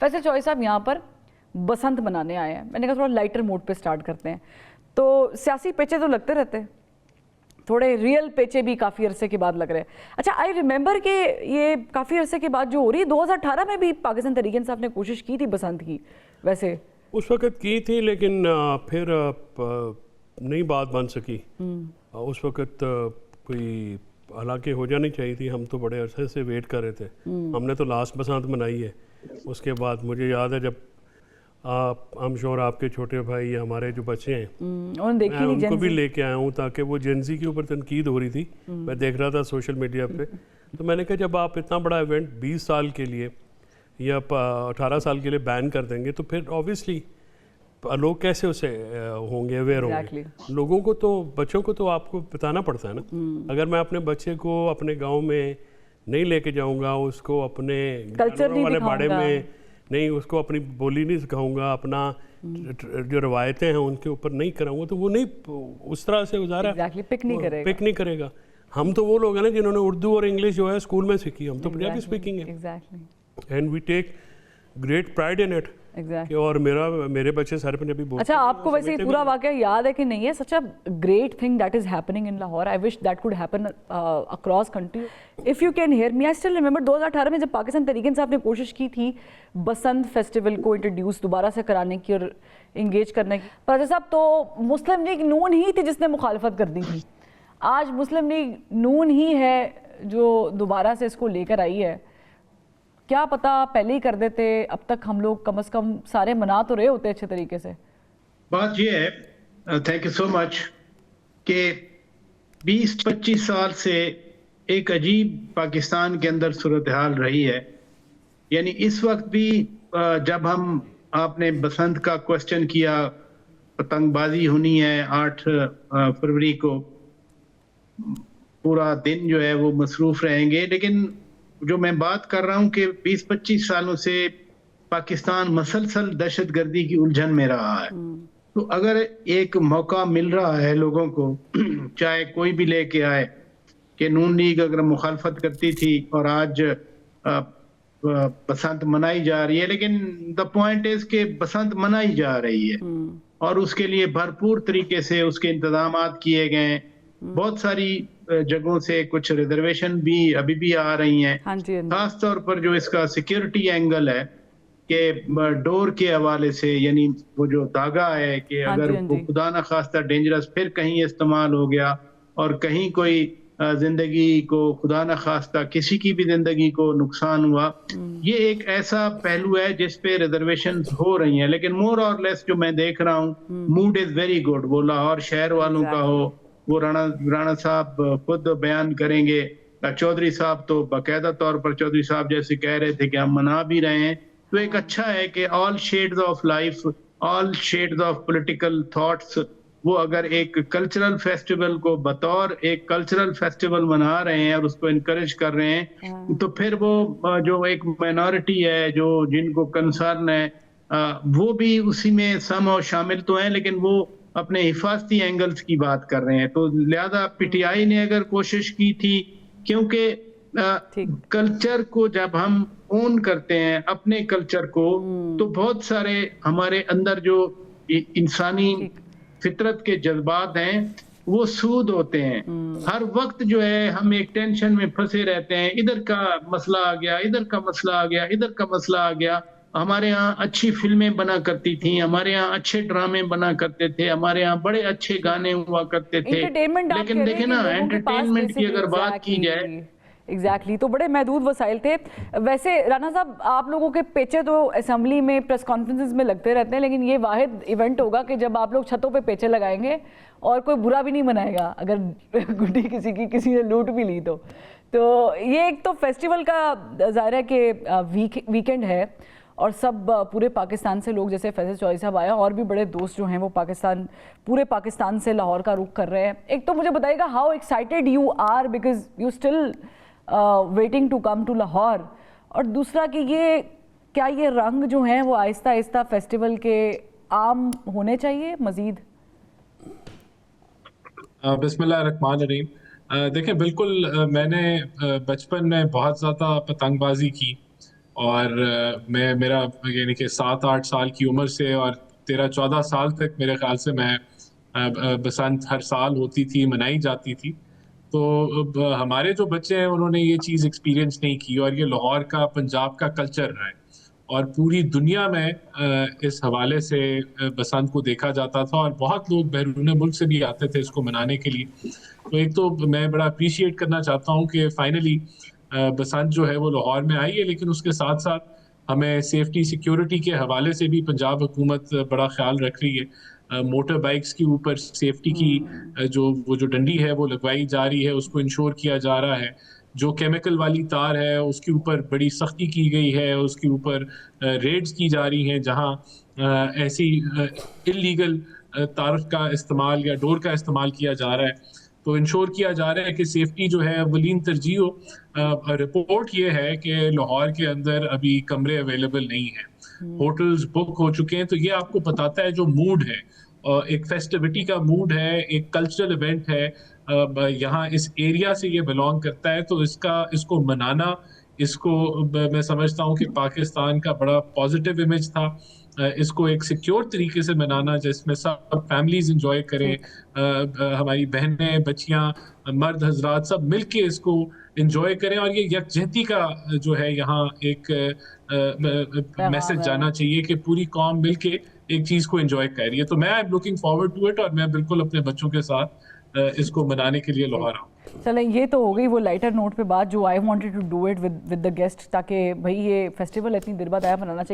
फैसल चौधरी साहब यहाँ पर बसंत मनाने आए हैं, मैंने कहा थोड़ा लाइटर मूड पे स्टार्ट करते हैं। तो सियासी पेचे तो लगते रहते हैं, थोड़े रियल पेचे भी काफ़ी अरसे के बाद लग रहे हैं। अच्छा, आई रिमेंबर कि ये काफ़ी अरसे के बाद जो हो रही है, 2018 में भी पाकिस्तान तहरीक इंसाफ ने कोशिश की थी बसंत की, वैसे उस वक़्त की थी, लेकिन फिर नहीं बात बन सकी। उस वक़्त कोई हालांकि हो जानी चाहिए थी, हम तो बड़े अरसे से वेट कर रहे थे। हमने तो लास्ट बसंत मनाई है। उसके बाद मुझे याद है जब I'm श्योर आपके छोटे भाई या हमारे जो बच्चे हैं मैं उनको भी लेके आया हूँ, ताकि वो जेंजी के ऊपर तनकीद हो रही थी, मैं देख रहा था सोशल मीडिया पे। तो मैंने कहा जब आप इतना बड़ा इवेंट 20 साल के लिए या 18 साल के लिए बैन कर देंगे तो फिर ऑब्वियसली लोग कैसे उसे होंगे, अवेयर होंगे। लोगों को तो, बच्चों को तो आपको बताना पड़ता है ना। अगर मैं अपने बच्चे को अपने गाँव में नहीं लेके जाऊँगा, उसको अपने कल्चर वाले बाड़े में नहीं, उसको अपनी बोली नहीं सिखाऊंगा, अपना जो रवायतें हैं उनके ऊपर नहीं कराऊंगा, तो वो नहीं उस तरह से गुजारा पिक नहीं करेगा। हम तो वो लोग हैं ना जिन्होंने उर्दू और इंग्लिश जो है स्कूल में सीखी, हम तो पंजाबी स्पीकिंग है, and we take great pride in it. और मेरे बच्चे सारे पंजाबी बोलते हैं। अच्छा, आपको वैसे ये पूरा वाकया याद है कि नहीं है? Such a great thing that is happening in Lahore. I wish that could happen across country. If you can hear me, I still remember 2018 में जब पाकिस्तान तहरीक इंसाफ ने कोशिश की थी बसंत फेस्टिवल को इंट्रोड्यूस दोबारा से कराने की और इंगेज करने की, पर साहब तो मुस्लिम लीग नून ही थी जिसने मुखालफत कर दी थी। आज मुस्लिम लीग नून ही है जो दोबारा से इसको लेकर आई है। क्या पता पहले ही कर देते, अब तक हम लोग कम से कम सारे मना तो रहे होते अच्छे तरीके से। बात ये है, थैंक यू सो मच, कि 20-25 साल से एक अजीब पाकिस्तान के अंदर सूरत हाल रही है। यानी इस वक्त भी जब आपने बसंत का क्वेश्चन किया, पतंगबाजी होनी है 8 फरवरी को, पूरा दिन जो है वो मसरूफ रहेंगे। लेकिन जो मैं बात कर रहा हूं कि 20-25 सालों से पाकिस्तान मसलसल दहशतगर्दी की उलझन में रहा है। तो अगर एक मौका मिल रहा है लोगों को, चाहे कोई भी लेके आए, कि नून लीग अगर मुखालफत करती थी और आज बसंत मनाई जा रही है, लेकिन द पॉइंट इज के बसंत मनाई जा रही है और उसके लिए भरपूर तरीके से उसके इंतजामात किए गए। बहुत सारी जगहों से कुछ रिजर्वेशन भी अभी भी आ रही हैं। खास तौर पर जो इसका सिक्योरिटी एंगल है कि डोर के हवाले से, यानी वो जो धागा है कि अगर वो खुदा न खास्ता डेंजरस फिर कहीं इस्तेमाल हो गया और कहीं कोई जिंदगी को, खुदा न खास्ता किसी की भी जिंदगी को नुकसान हुआ, ये एक ऐसा पहलू है जिस पे रिजर्वेशन हो रही हैं। लेकिन मोर और लेस जो मैं देख रहा हूँ, मूड इज वेरी गुड। वो लाहौर शहर वालों का हो, वो राणा साहब खुद बयान करेंगे, चौधरी साहब तो बाकायदा तौर पर चौधरी साहब जैसे कह रहे थे कि हम मना भी रहे हैं। तो एक अच्छा है कि all shades of life, all shades of political thoughts, वो अगर एक कल्चरल फेस्टिवल को बतौर एक कल्चरल फेस्टिवल मना रहे हैं और उसको इनकरेज कर रहे हैं, तो फिर वो जो एक माइनॉरिटी है जो जिनको कंसर्न है, वो भी उसी में सम और शामिल तो हैं, लेकिन वो अपने हिफाजती एंगल्स की बात कर रहे हैं। तो लिहाजा पीटीआई ने अगर कोशिश की थी, क्योंकि कल्चर को जब हम ओन करते हैं अपने कल्चर को, तो बहुत सारे हमारे अंदर जो इंसानी फितरत के जज्बात हैं वो सूद होते हैं। हर वक्त जो है हम एक टेंशन में फंसे रहते हैं, इधर का मसला आ गया, इधर का मसला आ गया, इधर का मसला आ गया। हमारे यहाँ अच्छी फिल्में बना करती थी, हमारे यहाँ अच्छे ड्रामे बना करते थे, हमारे यहाँ बड़े अच्छे गाने हुआ करते थे, लेकिन देखे ना एंटरटेनमेंट की अगर बात की जाए, एग्जैक्टली तो बड़े महदूद वसाइल थे। वैसे राना साहब, आप लोगों के पेचे तो असेंबली में, प्रेस कॉन्फ्रेंसेस में लगते रहते हैं, लेकिन ये वाहिद इवेंट होगा कि जब आप लोग छतों पे पेचे लगाएंगे और कोई बुरा भी नहीं मनाएगा अगर गुड्डी किसी ने लूट भी ली तो ये एक तो फेस्टिवल का ज़ाहिर है कि वीकेंड है और सब पूरे पाकिस्तान से लोग, जैसे फैसल चौधरी साहब आया, और भी बड़े दोस्त जो हैं वो पूरे पाकिस्तान से लाहौर का रुख कर रहे हैं। एक तो मुझे बताइएगा how excited you are because you still waiting to come to Lahore, और दूसरा कि क्या ये रंग जो हैं वो आहिस्ता आहिस्ता फेस्टिवल के आम होने चाहिए मजीद? बिस्मिल्लाहिर्रहमानिर्रहीम। देखिए, बिल्कुल मैंने बचपन में बहुत ज़्यादा पतंगबाजी की और मैं मेरा यानी कि 7-8 साल की उम्र से और 13-14 साल तक मेरे ख्याल से मैं बसंत हर साल होती थी, मनाई जाती थी। तो अब हमारे जो बच्चे हैं उन्होंने ये चीज़ एक्सपीरियंस नहीं की और ये लाहौर का, पंजाब का कल्चर रहा है और पूरी दुनिया में इस हवाले से बसंत को देखा जाता था और बहुत लोग बैरून मुल्क से भी आते थे इसको मनाने के लिए। तो एक तो मैं बड़ा अप्रिशिएट करना चाहता हूँ कि फाइनली बसंत जो है वो लाहौर में आई है, लेकिन उसके साथ साथ हमें सेफ्टी सिक्योरिटी के हवाले से भी पंजाब हुकूमत बड़ा ख्याल रख रही है। मोटर बाइक्स के ऊपर सेफ्टी की जो डंडी है वो लगवाई जा रही है, उसको इंश्योर किया जा रहा है। जो केमिकल वाली तार है उसके ऊपर बड़ी सख्ती की गई है, उसके ऊपर रेड्स की जा रही हैं जहां ऐसी इलीगल तार का इस्तेमाल या डोर का इस्तेमाल किया जा रहा है। तो इंश्योर किया जा रहा है कि सेफ्टी जो है अवलीन तरजीह हो। रिपोर्ट ये है कि लाहौर के अंदर अभी कमरे अवेलेबल नहीं हैं, होटल्स बुक हो चुके हैं। तो ये आपको बताता है जो मूड है, एक फेस्टिविटी का मूड है, एक कल्चरल इवेंट है, यहाँ इस एरिया से ये बिलोंग करता है। तो इसको मनाना, इसको मैं समझता हूँ कि पाकिस्तान का बड़ा पॉजिटिव इमेज था। इसको एक सिक्योर तरीके से मनाना जिसमें सब फैमिलीज एंजॉय करें, हमारी बहनें, बच्चियां, मर्द हजरात सब मिलके इसको एंजॉय करें और ये यकजहती का जो है यहाँ एक मैसेज जाना चाहिए कि पूरी कौम मिलके एक चीज को एंजॉय कर रही है। तो मैं I am looking forward to it और मैं बिल्कुल अपने बच्चों के साथ इसको मनाने के लिए लाहौर आऊँ। चलें, ये तो हो गई वो लाइटर नोट पे बात जो I wanted to do it with the guest, ताकि भाई ये फेस्टिवल इतनी देर बाद आया मनाना चाहिए।